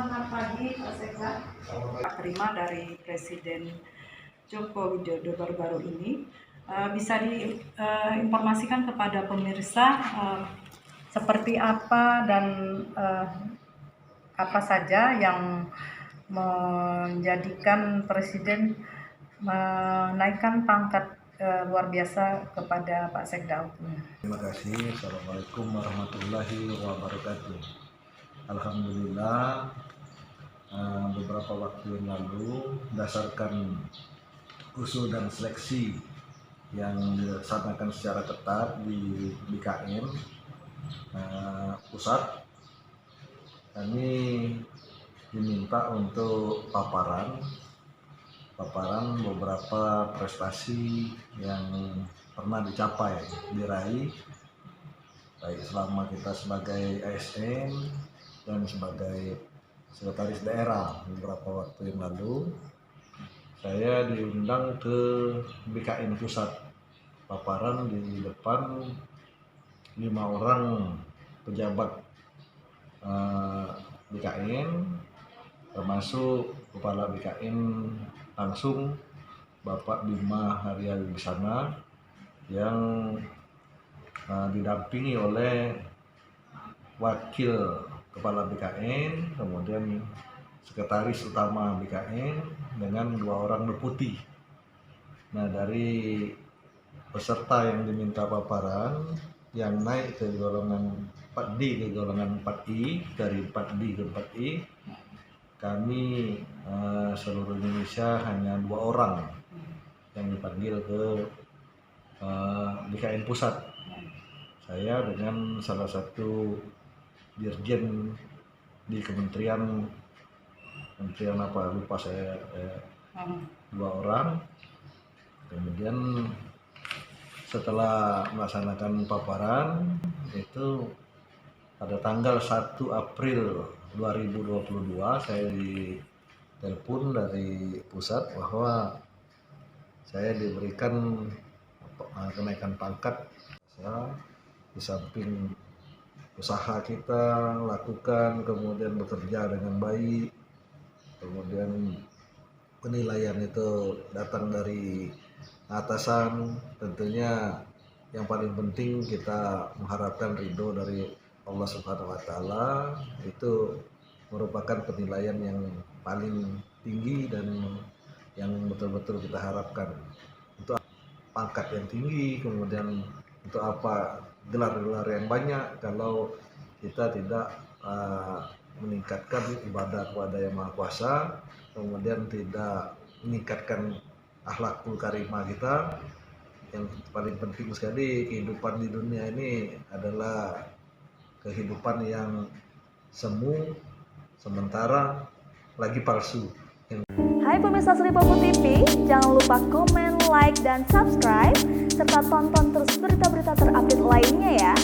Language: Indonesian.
Selamat pagi Pak Sekda. Terima dari Presiden Joko Widodo baru-baru ini. Bisa diinformasikan kepada pemirsa seperti apa dan apa saja yang menjadikan Presiden menaikkan pangkat luar biasa kepada Pak Sekda. Terima kasih. Assalamualaikum warahmatullahi wabarakatuh. Alhamdulillah, beberapa waktu yang lalu berdasarkan usul dan seleksi yang dilaksanakan secara ketat di BKN pusat, kami diminta untuk paparan beberapa prestasi yang pernah dicapai, diraih, baik selama kita sebagai ASN dan sebagai sekretaris daerah. Beberapa waktu yang lalu saya diundang ke BKN pusat, paparan di depan 5 orang pejabat BKN, termasuk kepala BKN langsung Bapak Bima Haryawibisana yang didampingi oleh wakil kepala BKN, kemudian sekretaris utama BKN dengan 2 orang deputi. Nah, dari peserta yang diminta paparan yang naik ke golongan 4D ke golongan 4I, dari 4D ke 4I, kami seluruh Indonesia hanya 2 orang yang dipanggil ke BKN pusat. Saya dengan salah satu dirjen di kementerian apa, lupa saya, 2 orang. Kemudian setelah melaksanakan paparan itu pada tanggal 1 April 2022 saya ditelepon dari pusat bahwa saya diberikan kenaikan pangkat. Di samping usaha kita lakukan, kemudian bekerja dengan baik, kemudian penilaian itu datang dari atasan, tentunya yang paling penting kita mengharapkan ridho dari Allah Subhanahu wa Ta'ala. Itu merupakan penilaian yang paling tinggi dan yang betul-betul kita harapkan. Untuk pangkat yang tinggi, kemudian untuk apa gelar-gelar yang banyak kalau kita tidak meningkatkan ibadah kepada Yang Maha Kuasa, kemudian tidak meningkatkan akhlakul karimah kita. Yang paling penting sekali, kehidupan di dunia ini adalah kehidupan yang semu, sementara, lagi palsu. Hai pemirsa Sri Popo TV, jangan lupa komen, like, dan subscribe, serta tonton terus berita-berita terupdate lainnya ya.